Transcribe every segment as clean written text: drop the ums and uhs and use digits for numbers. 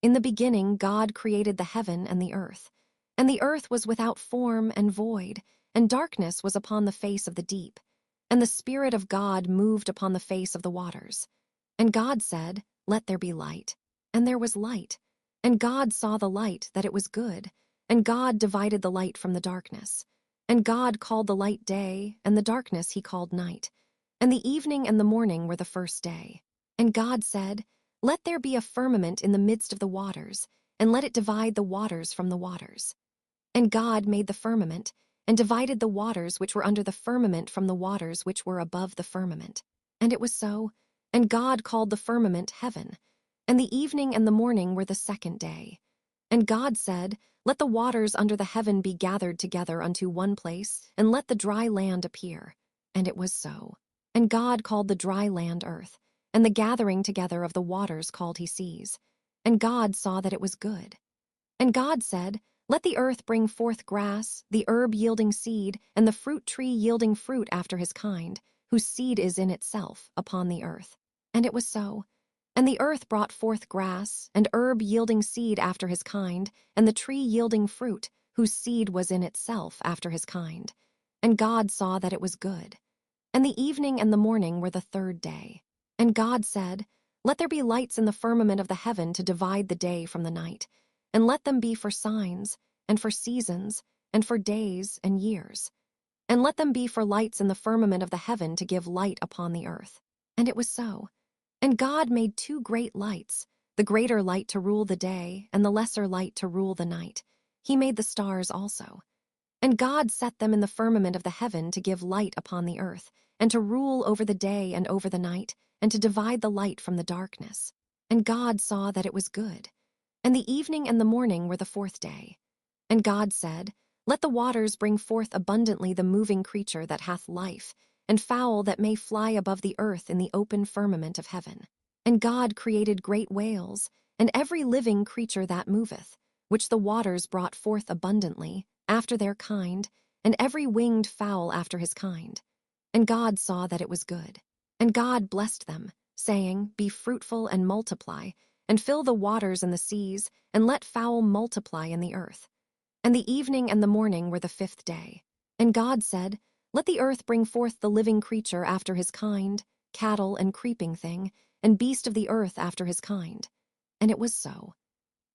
In the beginning, God created the heaven and the earth. And the earth was without form and void, and darkness was upon the face of the deep. And the Spirit of God moved upon the face of the waters. And God said, "Let there be light." And there was light. And God saw the light, that it was good. And God divided the light from the darkness. And God called the light day, and the darkness he called night. And the evening and the morning were the first day. And God said, "Let there be a firmament in the midst of the waters, and let it divide the waters from the waters." And God made the firmament, and divided the waters which were under the firmament from the waters which were above the firmament. And it was so. And God called the firmament heaven. And the evening and the morning were the second day. And God said, "Let the waters under the heaven be gathered together unto one place, and let the dry land appear." And it was so. And God called the dry land earth, and the gathering together of the waters called he seas. And God saw that it was good. And God said, "Let the earth bring forth grass, the herb yielding seed, and the fruit tree yielding fruit after his kind, whose seed is in itself upon the earth." And it was so. And the earth brought forth grass, and herb yielding seed after his kind, and the tree yielding fruit, whose seed was in itself after his kind. And God saw that it was good. And the evening and the morning were the third day. And God said, "Let there be lights in the firmament of the heaven to divide the day from the night, and let them be for signs, and for seasons, and for days and years. And let them be for lights in the firmament of the heaven to give light upon the earth." And it was so. And God made two great lights, the greater light to rule the day, and the lesser light to rule the night. He made the stars also. And God set them in the firmament of the heaven to give light upon the earth, and to rule over the day and over the night, and to divide the light from the darkness. And God saw that it was good. And the evening and the morning were the fourth day. And God said, "Let the waters bring forth abundantly the moving creature that hath life, and fowl that may fly above the earth in the open firmament of heaven." And God created great whales, and every living creature that moveth, which the waters brought forth abundantly, after their kind, and every winged fowl after his kind. And God saw that it was good. And God blessed them, saying, "Be fruitful and multiply, and fill the waters and the seas, and let fowl multiply in the earth." And the evening and the morning were the fifth day. And God said, "Let the earth bring forth the living creature after his kind, cattle and creeping thing, and beast of the earth after his kind." And it was so.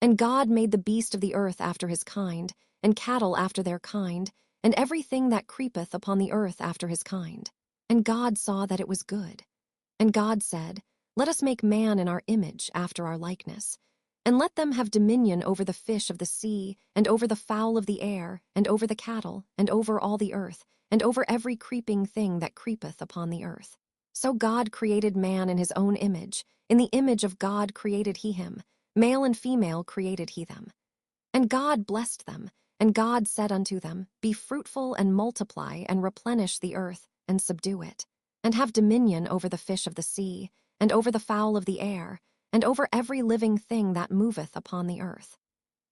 And God made the beast of the earth after his kind, and cattle after their kind, and everything that creepeth upon the earth after his kind. And God saw that it was good. And God said, "Let us make man in our image, after our likeness. And let them have dominion over the fish of the sea, and over the fowl of the air, and over the cattle, and over all the earth, and over every creeping thing that creepeth upon the earth." So God created man in his own image. In the image of God created he him. Male and female created he them. And God blessed them, and God said unto them, "Be fruitful and multiply, and replenish the earth, and subdue it, and have dominion over the fish of the sea, and over the fowl of the air, and over every living thing that moveth upon the earth."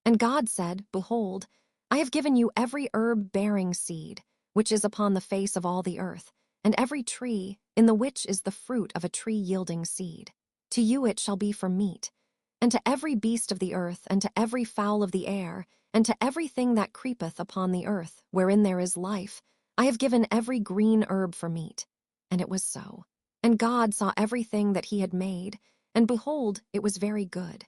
And God said, "Behold, I have given you every herb-bearing seed, which is upon the face of all the earth, and every tree, in the which is the fruit of a tree yielding seed. To you it shall be for meat. And to every beast of the earth, and to every fowl of the air, and to everything that creepeth upon the earth, wherein there is life, I have given every green herb for meat." And it was so. And God saw everything that he had made, and behold, it was very good.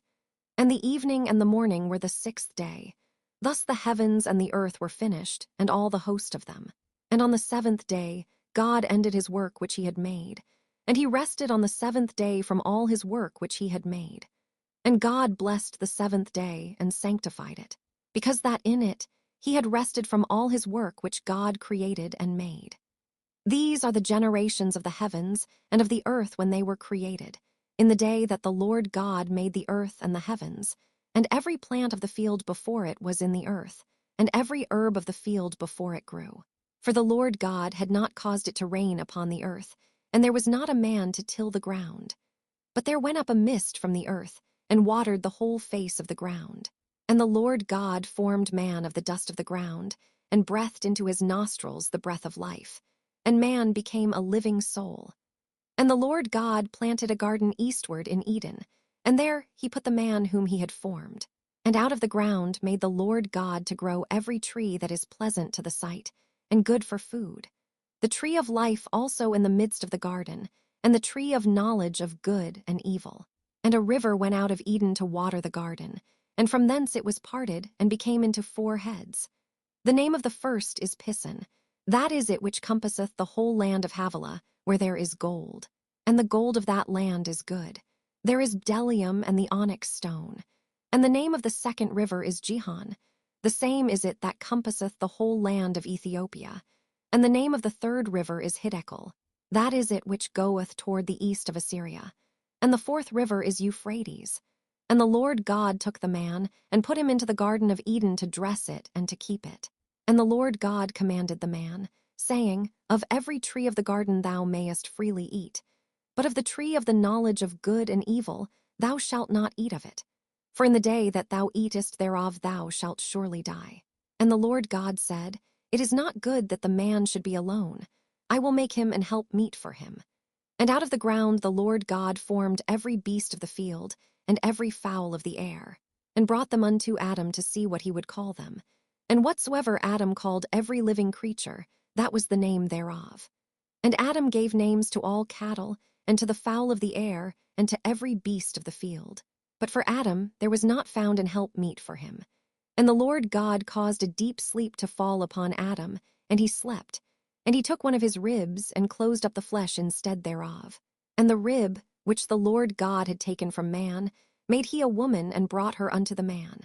And the evening and the morning were the sixth day. Thus the heavens and the earth were finished, and all the host of them. And on the seventh day God ended his work which he had made, and he rested on the seventh day from all his work which he had made. And God blessed the seventh day and sanctified it, because that in it he had rested from all his work which God created and made. These are the generations of the heavens and of the earth when they were created, in the day that the Lord God made the earth and the heavens, and every plant of the field before it was in the earth, and every herb of the field before it grew. For the Lord God had not caused it to rain upon the earth, and there was not a man to till the ground. But there went up a mist from the earth, and watered the whole face of the ground. And the Lord God formed man of the dust of the ground, and breathed into his nostrils the breath of life, and man became a living soul. And the Lord God planted a garden eastward in Eden, And there he put the man whom he had formed. And out of the ground made the Lord God to grow every tree that is pleasant to the sight, and good for food. The tree of life also in the midst of the garden, and the tree of knowledge of good and evil. And a river went out of Eden to water the garden, and from thence it was parted, and became into 4 heads. The name of the first is Pison. That is it which compasseth the whole land of Havilah, where there is gold. And the gold of that land is good. There is bdellium and the onyx stone. And the name of the second river is Gihon. The same is it that compasseth the whole land of Ethiopia. And the name of the third river is Hiddekel. That is it which goeth toward the east of Assyria. And the fourth river is Euphrates. And the Lord God took the man, and put him into the garden of Eden to dress it and to keep it. And the Lord God commanded the man, saying, Of every tree of the garden thou mayest freely eat, but of the tree of the knowledge of good and evil thou shalt not eat of it. For in the day that thou eatest thereof thou shalt surely die. And the Lord God said, It is not good that the man should be alone. I will make him an help meet for him. And out of the ground the Lord God formed every beast of the field, and every fowl of the air, and brought them unto Adam to see what he would call them. And whatsoever Adam called every living creature, that was the name thereof. And Adam gave names to all cattle, and to the fowl of the air, and to every beast of the field. But for Adam there was not found an help meet for him. And the Lord God caused a deep sleep to fall upon Adam, and he slept. And he took one of his ribs, and closed up the flesh instead thereof. And the rib, which the Lord God had taken from man, made he a woman, and brought her unto the man.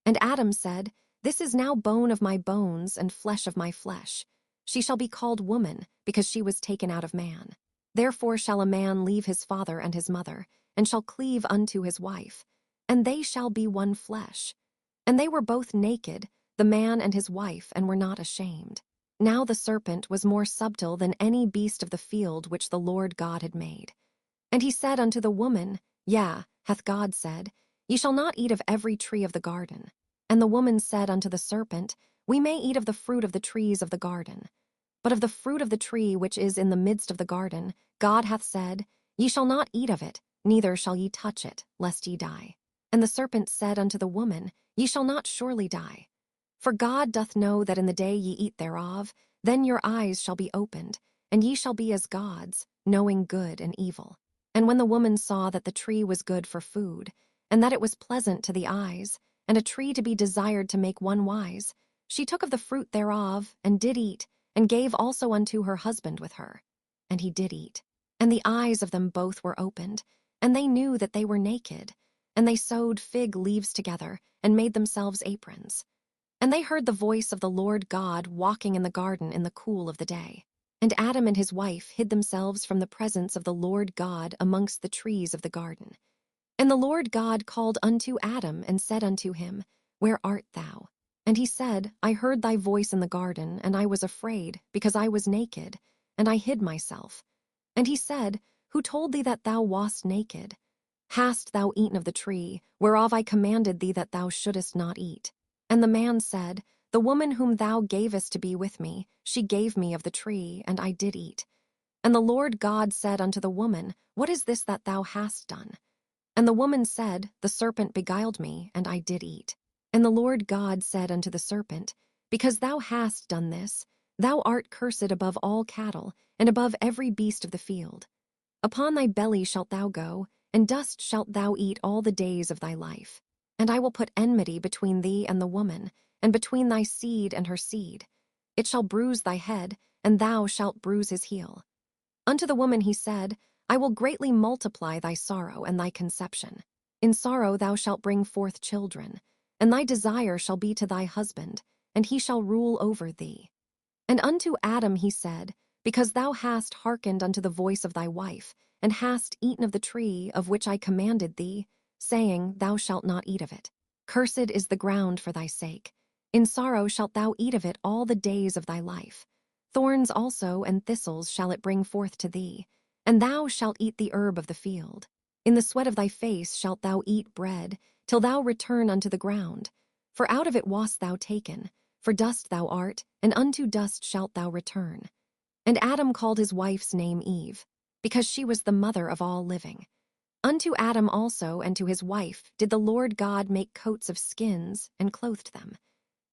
And Adam said, This is now bone of my bones, and flesh of my flesh. She shall be called woman, because she was taken out of man. Therefore shall a man leave his father and his mother, and shall cleave unto his wife, and they shall be one flesh. And they were both naked, the man and his wife, and were not ashamed. Now the serpent was more subtle than any beast of the field which the Lord God had made. And he said unto the woman, Yea, hath God said, Ye shall not eat of every tree of the garden. And the woman said unto the serpent, We may eat of the fruit of the trees of the garden. But of the fruit of the tree which is in the midst of the garden, God hath said, Ye shall not eat of it, neither shall ye touch it, lest ye die. And the serpent said unto the woman, Ye shall not surely die. For God doth know that in the day ye eat thereof, then your eyes shall be opened, and ye shall be as gods, knowing good and evil. And when the woman saw that the tree was good for food, and that it was pleasant to the eyes, and a tree to be desired to make one wise, she took of the fruit thereof, and did eat, and gave also unto her husband with her. And he did eat. And the eyes of them both were opened, and they knew that they were naked. And they sewed fig leaves together, and made themselves aprons. And they heard the voice of the Lord God walking in the garden in the cool of the day. And Adam and his wife hid themselves from the presence of the Lord God amongst the trees of the garden. And the Lord God called unto Adam, and said unto him, Where art thou? And he said, I heard thy voice in the garden, and I was afraid, because I was naked, and I hid myself. And he said, Who told thee that thou wast naked? Hast thou eaten of the tree, whereof I commanded thee that thou shouldest not eat? And the man said, The woman whom thou gavest to be with me, she gave me of the tree, and I did eat. And the Lord God said unto the woman, What is this that thou hast done? And the woman said, The serpent beguiled me, and I did eat. And the Lord God said unto the serpent, Because thou hast done this, thou art cursed above all cattle, and above every beast of the field. Upon thy belly shalt thou go, and dust shalt thou eat all the days of thy life. And I will put enmity between thee and the woman, and between thy seed and her seed. It shall bruise thy head, and thou shalt bruise his heel. Unto the woman he said, I will greatly multiply thy sorrow and thy conception. In sorrow thou shalt bring forth children, and thy desire shall be to thy husband, and he shall rule over thee. And unto Adam he said, Because thou hast hearkened unto the voice of thy wife, and hast eaten of the tree of which I commanded thee, saying, Thou shalt not eat of it. Cursed is the ground for thy sake. In sorrow shalt thou eat of it all the days of thy life. Thorns also and thistles shall it bring forth to thee, and thou shalt eat the herb of the field. In the sweat of thy face shalt thou eat bread, till thou return unto the ground. For out of it wast thou taken, for dust thou art, and unto dust shalt thou return. And Adam called his wife's name Eve, because she was the mother of all living. Unto Adam also and to his wife did the Lord God make coats of skins, and clothed them.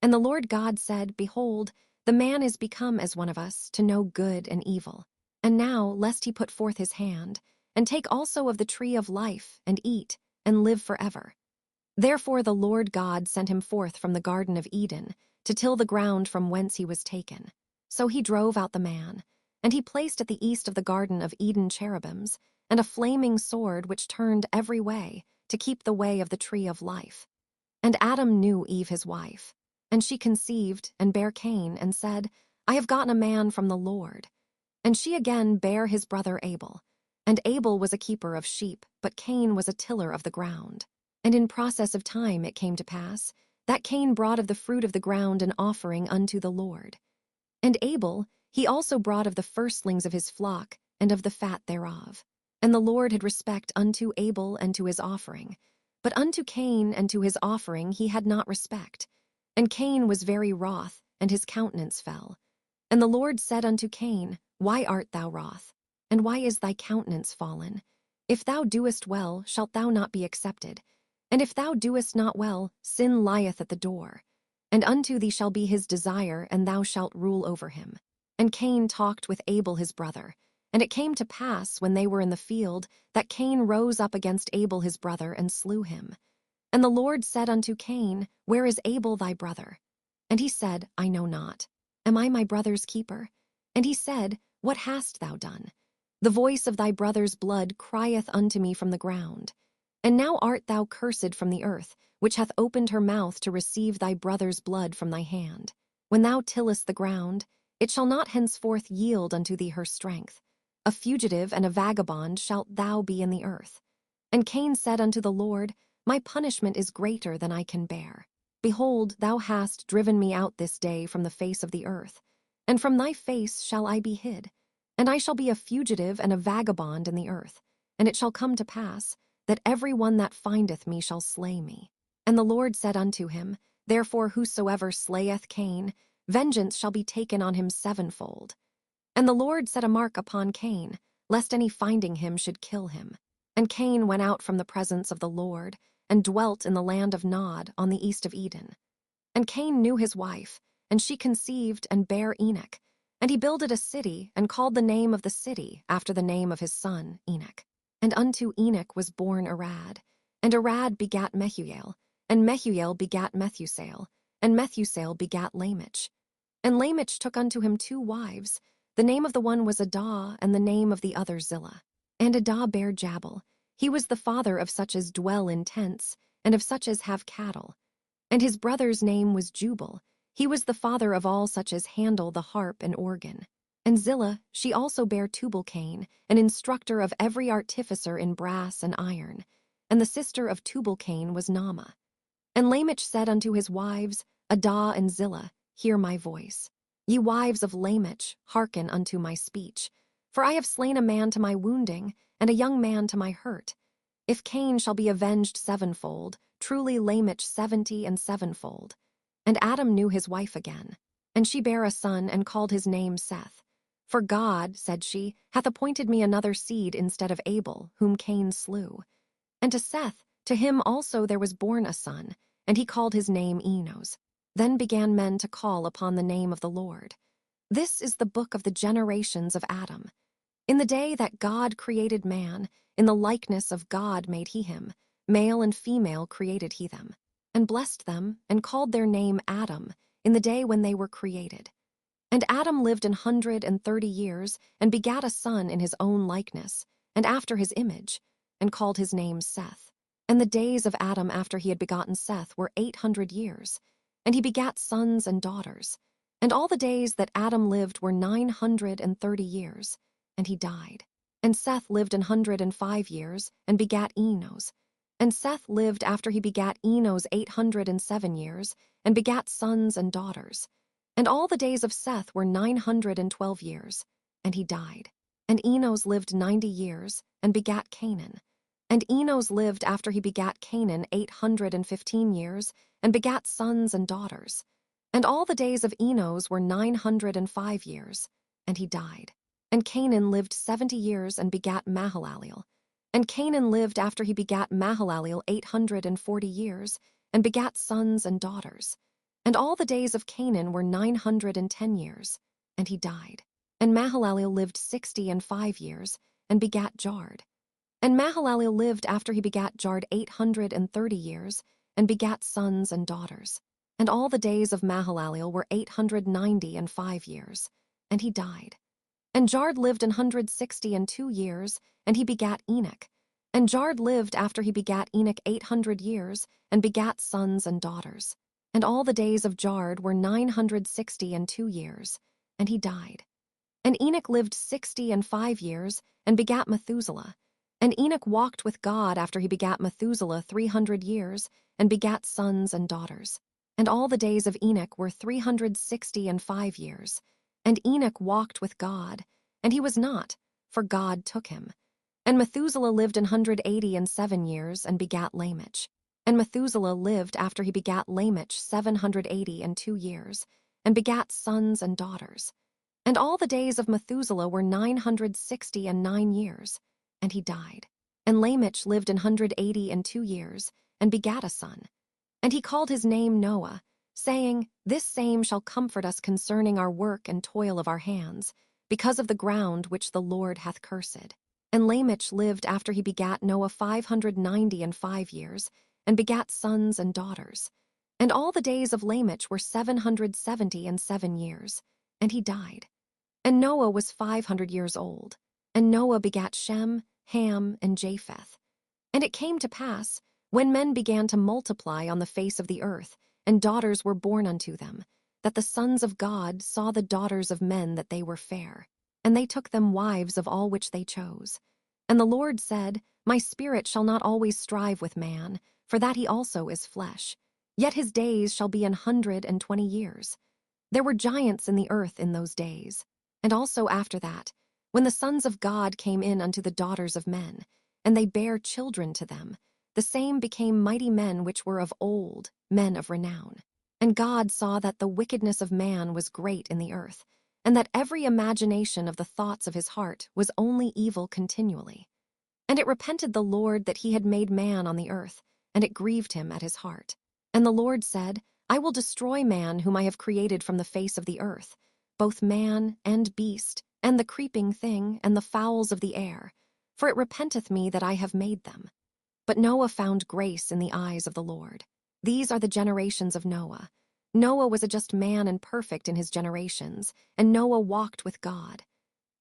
And the Lord God said, Behold, the man is become as one of us, to know good and evil. And now, lest he put forth his hand, and take also of the tree of life, and eat, and live forever. Therefore the Lord God sent him forth from the Garden of Eden, to till the ground from whence he was taken. So he drove out the man, and he placed at the east of the Garden of Eden cherubims, and a flaming sword which turned every way, to keep the way of the tree of life. And Adam knew Eve his wife, and she conceived, and bare Cain, and said, I have gotten a man from the Lord. And she again bare his brother Abel. And Abel was a keeper of sheep, but Cain was a tiller of the ground. And in process of time it came to pass, that Cain brought of the fruit of the ground an offering unto the Lord. And Abel, he also brought of the firstlings of his flock, and of the fat thereof. And the Lord had respect unto Abel and to his offering. But unto Cain and to his offering he had not respect. And Cain was very wroth, and his countenance fell. And the Lord said unto Cain, Why art thou wroth? And why is thy countenance fallen? If thou doest well, shalt thou not be accepted. And if thou doest not well, sin lieth at the door. And unto thee shall be his desire, and thou shalt rule over him. And Cain talked with Abel his brother. And it came to pass, when they were in the field, that Cain rose up against Abel his brother, and slew him. And the Lord said unto Cain, Where is Abel thy brother? And he said, I know not. Am I my brother's keeper? And he said, What hast thou done? The voice of thy brother's blood crieth unto me from the ground. And now art thou cursed from the earth, which hath opened her mouth to receive thy brother's blood from thy hand. When thou tillest the ground, it shall not henceforth yield unto thee her strength. A fugitive and a vagabond shalt thou be in the earth. And Cain said unto the Lord, My punishment is greater than I can bear. Behold, thou hast driven me out this day from the face of the earth, and from thy face shall I be hid. And I shall be a fugitive and a vagabond in the earth. And it shall come to pass, that every one that findeth me shall slay me. And the Lord said unto him, Therefore whosoever slayeth Cain, vengeance shall be taken on him sevenfold. And the Lord set a mark upon Cain, lest any finding him should kill him. And Cain went out from the presence of the Lord, and dwelt in the land of Nod on the east of Eden. And Cain knew his wife, and she conceived and bare Enoch. And he builded a city, and called the name of the city after the name of his son Enoch. And unto Enoch was born Arad. And Arad begat Mehuel, and Mehuel begat Methusael, and Methusael begat Lamech. And Lamech took unto him 2 wives. The name of the one was Adah, and the name of the other Zillah. And Adah bare Jabal. He was the father of such as dwell in tents, and of such as have cattle. And his brother's name was Jubal. He was the father of all such as handle the harp and organ. And Zillah, she also bare Tubal-Cain, an instructor of every artificer in brass and iron. And the sister of Tubal-Cain was Naamah. And Lamech said unto his wives, Adah and Zillah, Hear my voice. Ye wives of Lamech, hearken unto my speech. For I have slain a man to my wounding, and a young man to my hurt. If Cain shall be avenged sevenfold, truly Lamech 70 and sevenfold. And Adam knew his wife again. And she bare a son, and called his name Seth. For God, said she, hath appointed me another seed instead of Abel, whom Cain slew. And to Seth, to him also there was born a son, and he called his name Enos. Then began men to call upon the name of the Lord. This is the book of the generations of Adam. In the day that God created man, in the likeness of God made he him, male and female created he them, and blessed them, and called their name Adam, in the day when they were created. And Adam lived 130 years, and begat a son in his own likeness, and after his image, and called his name Seth. And the days of Adam after he had begotten Seth were 800 years, and he begat sons and daughters. And all the days that Adam lived were 930 years, and he died. And Seth lived 105 years, and begat Enos. And Seth lived after he begat Enos 807 years, and begat sons and daughters. And all the days of Seth were 912 years, and he died. And Enos lived 90 years, and begat Canaan. And Enos lived after he begat Canaan 815 years, and begat sons and daughters. And all the days of Enos were 905 years, and he died. And Canaan lived 70 years, and begat Mahalaleel. And Canaan lived after he begat Mahalalel 840 years, and begat sons and daughters. And all the days of Canaan were 910 years, and he died. And Mahalalel lived 65 years, and begat Jard. And Mahalalel lived after he begat Jard 830 years, and begat sons and daughters. And all the days of Mahalalel were 895 years, and he died. And Jard lived 162 years, and he begat Enoch. And Jard lived after he begat Enoch 800 years, and begat sons and daughters. And all the days of Jard were 962 years, and he died. And Enoch lived 65 years, and begat Methuselah. And Enoch walked with God after he begat Methuselah 300 years, and begat sons and daughters. And all the days of Enoch were 365 years. And Enoch walked with God, and he was not, for God took him. And Methuselah lived 187 years, and begat Lamech. And Methuselah lived after he begat Lamech 782 years, and begat sons and daughters. And all the days of Methuselah were 969 years, and he died. And Lamech lived 182 years, and begat a son. And he called his name Noah, saying, This same shall comfort us concerning our work and toil of our hands, because of the ground which the Lord hath cursed. And Lamech lived after he begat Noah 595 years, and begat sons and daughters. And all the days of Lamech were 777 years, and he died. And Noah was 500 years old. And Noah begat Shem, Ham, and Japheth. And it came to pass, when men began to multiply on the face of the earth, and daughters were born unto them, that the sons of God saw the daughters of men that they were fair, and they took them wives of all which they chose. And the Lord said, My spirit shall not always strive with man, for that he also is flesh. Yet his days shall be 120 years. There were giants in the earth in those days. And also after that, when the sons of God came in unto the daughters of men, and they bare children to them, the same became mighty men which were of old, men of renown. And God saw that the wickedness of man was great in the earth, and that every imagination of the thoughts of his heart was only evil continually. And it repented the Lord that he had made man on the earth, and it grieved him at his heart. And the Lord said, I will destroy man whom I have created from the face of the earth, both man and beast, and the creeping thing, and the fowls of the air, for it repenteth me that I have made them. But Noah found grace in the eyes of the Lord. These are the generations of Noah. Noah was a just man and perfect in his generations, and Noah walked with God.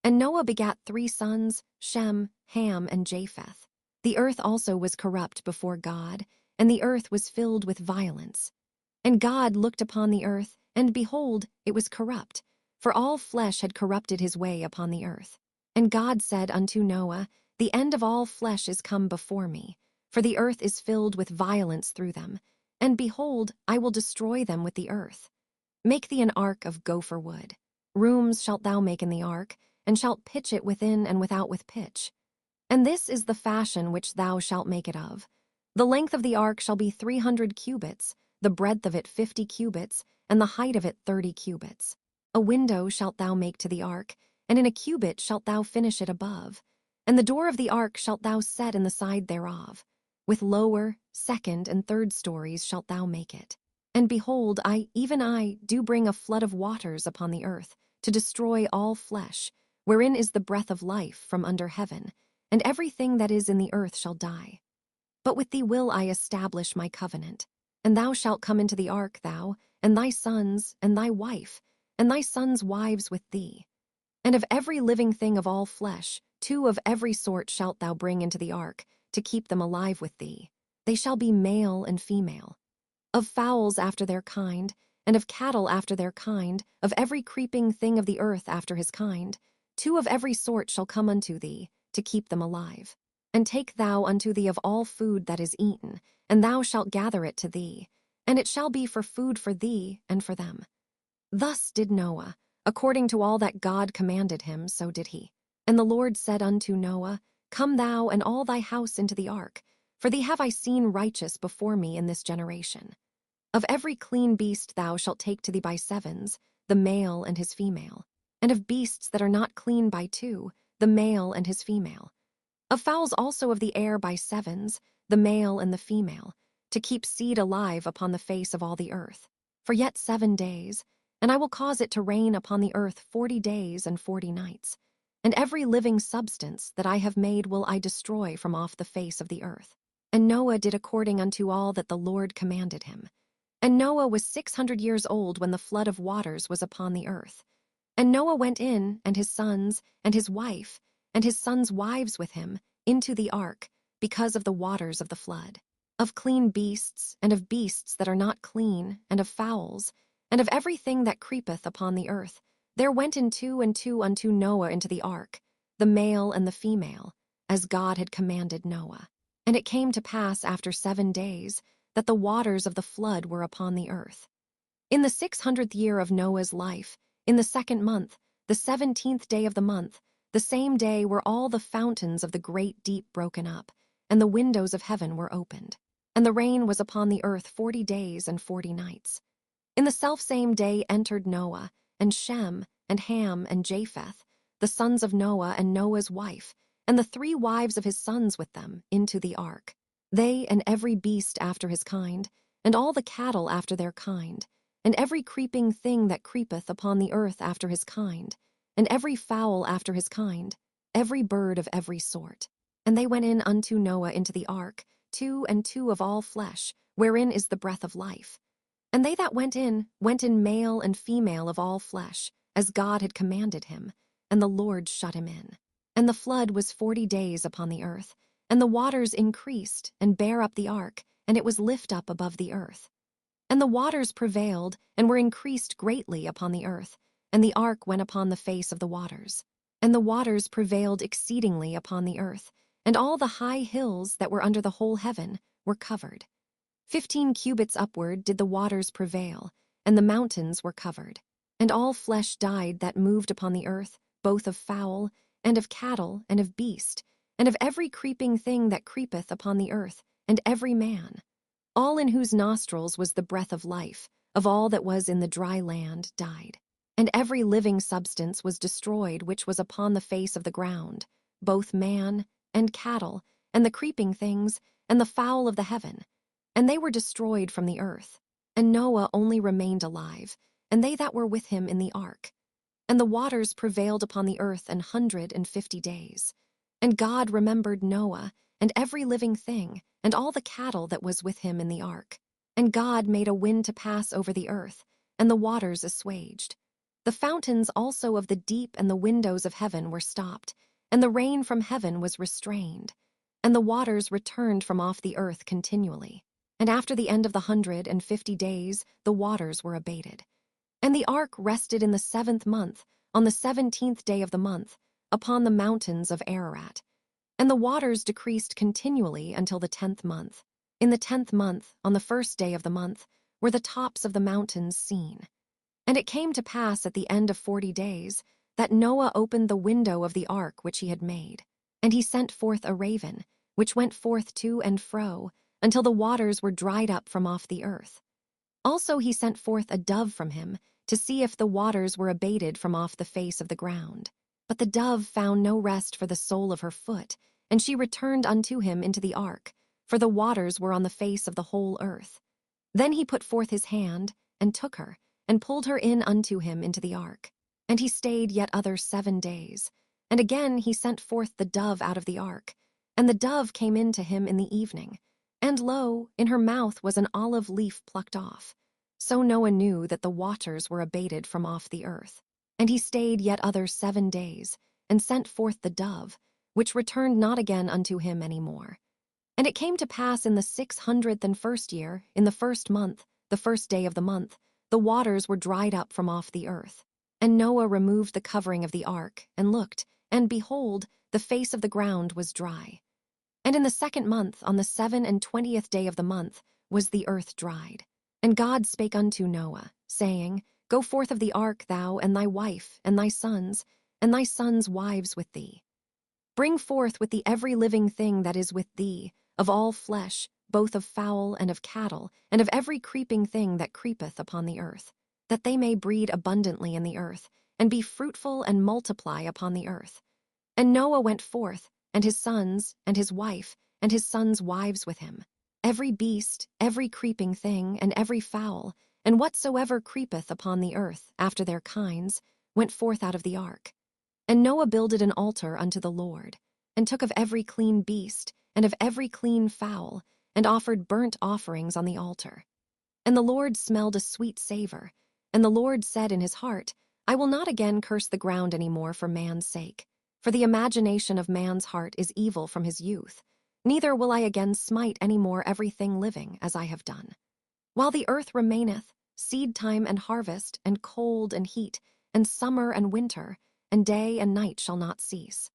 And Noah begat 3 sons, Shem, Ham, and Japheth. The earth also was corrupt before God, and the earth was filled with violence. And God looked upon the earth, and behold, it was corrupt, for all flesh had corrupted his way upon the earth. And God said unto Noah, The end of all flesh is come before me, for the earth is filled with violence through them. And behold, I will destroy them with the earth. Make thee an ark of gopher wood. Rooms shalt thou make in the ark, and shalt pitch it within and without with pitch. And this is the fashion which thou shalt make it of. The length of the ark shall be 300 cubits, the breadth of it 50 cubits, and the height of it 30 cubits. A window shalt thou make to the ark, and in a cubit shalt thou finish it above. And the door of the ark shalt thou set in the side thereof. With lower, second, and third stories shalt thou make it. And behold, I, even I, do bring a flood of waters upon the earth, to destroy all flesh, wherein is the breath of life from under heaven, and everything that is in the earth shall die. But with thee will I establish my covenant, and thou shalt come into the ark, thou, and thy sons, and thy wife, and thy sons' wives with thee. And of every living thing of all flesh, 2 of every sort shalt thou bring into the ark, to keep them alive with thee. They shall be male and female. Of fowls after their kind, and of cattle after their kind, of every creeping thing of the earth after his kind, 2 of every sort shall come unto thee, to keep them alive. And take thou unto thee of all food that is eaten, and thou shalt gather it to thee, and it shall be for food for thee and for them. Thus did Noah, according to all that God commanded him, so did he. And the Lord said unto Noah, Come thou and all thy house into the ark, for thee have I seen righteous before me in this generation. Of every clean beast thou shalt take to thee by 7s, the male and his female, and of beasts that are not clean by 2, the male and his female. Of fowls also of the air by sevens, the male and the female, to keep seed alive upon the face of all the earth. For yet 7 days, and I will cause it to rain upon the earth 40 days and 40 nights. And every living substance that I have made will I destroy from off the face of the earth. And Noah did according unto all that the Lord commanded him. And Noah was 600 years old when the flood of waters was upon the earth. And Noah went in, and his sons, and his wife, and his sons' wives with him, into the ark, because of the waters of the flood. Of clean beasts, and of beasts that are not clean, and of fowls, and of everything that creepeth upon the earth, there went in 2 and 2 unto Noah into the ark, the male and the female, as God had commanded Noah. And it came to pass after 7 days, that the waters of the flood were upon the earth. In the 600th year of Noah's life, in the 2nd month, the 17th day of the month, the same day were all the fountains of the great deep broken up, and the windows of heaven were opened. And the rain was upon the earth 40 days and 40 nights. In the selfsame day entered Noah, and Shem, and Ham, and Japheth, the sons of Noah and Noah's wife, and the 3 wives of his sons with them, into the ark. They and every beast after his kind, and all the cattle after their kind, and every creeping thing that creepeth upon the earth after his kind, and every fowl after his kind, every bird of every sort. And they went in unto Noah into the ark, 2 and 2 of all flesh, wherein is the breath of life. And they that went in male and female of all flesh, as God had commanded him, and the Lord shut him in. And the flood was 40 days upon the earth, and the waters increased, and bare up the ark, and it was lift up above the earth. And the waters prevailed, and were increased greatly upon the earth, and the ark went upon the face of the waters. And the waters prevailed exceedingly upon the earth, and all the high hills that were under the whole heaven were covered. 15 cubits upward did the waters prevail, and the mountains were covered. And all flesh died that moved upon the earth, both of fowl, and of cattle, and of beast, and of every creeping thing that creepeth upon the earth, and every man. All in whose nostrils was the breath of life, of all that was in the dry land, died. And every living substance was destroyed which was upon the face of the ground, both man, and cattle, and the creeping things, and the fowl of the heaven. And they were destroyed from the earth. And Noah only remained alive, and they that were with him in the ark. And the waters prevailed upon the earth 150 days. And God remembered Noah, and every living thing, and all the cattle that was with him in the ark. And God made a wind to pass over the earth, and the waters assuaged. The fountains also of the deep and the windows of heaven were stopped, and the rain from heaven was restrained. And the waters returned from off the earth continually. And after the end of the 150 days, the waters were abated. And the ark rested in the 7th month, on the 17th day of the month, upon the mountains of Ararat. And the waters decreased continually until the 10th month. In the 10th month, on the 1st day of the month, were the tops of the mountains seen. And it came to pass at the end of 40 days, that Noah opened the window of the ark which he had made. And he sent forth a raven, which went forth to and fro, until the waters were dried up from off the earth. Also he sent forth a dove from him, to see if the waters were abated from off the face of the ground. But the dove found no rest for the sole of her foot, and she returned unto him into the ark, for the waters were on the face of the whole earth. Then he put forth his hand, and took her, and pulled her in unto him into the ark. And he stayed yet other 7 days. And again he sent forth the dove out of the ark. And the dove came in to him in the evening. And lo, in her mouth was an olive leaf plucked off. So Noah knew that the waters were abated from off the earth. And he stayed yet other 7 days, and sent forth the dove, which returned not again unto him any more. And it came to pass in the 601st year, in the 1st month, the 1st day of the month, the waters were dried up from off the earth. And Noah removed the covering of the ark, and looked, and behold, the face of the ground was dry. And in the 2nd month, on the 27th day of the month, was the earth dried. And God spake unto Noah, saying, Go forth of the ark, thou, and thy wife, and thy sons wives with thee. Bring forth with thee every living thing that is with thee, of all flesh, both of fowl and of cattle, and of every creeping thing that creepeth upon the earth, that they may breed abundantly in the earth, and be fruitful and multiply upon the earth. And Noah went forth, and his sons, and his wife, and his sons' wives with him, every beast, every creeping thing, and every fowl, and whatsoever creepeth upon the earth after their kinds, went forth out of the ark. And Noah builded an altar unto the Lord, and took of every clean beast, and of every clean fowl, and offered burnt offerings on the altar. And the Lord smelled a sweet savor, and the Lord said in his heart, I will not again curse the ground any more for man's sake, for the imagination of man's heart is evil from his youth, neither will I again smite any more everything living as I have done. While the earth remaineth, seed time and harvest, and cold and heat, and summer and winter, and day and night shall not cease.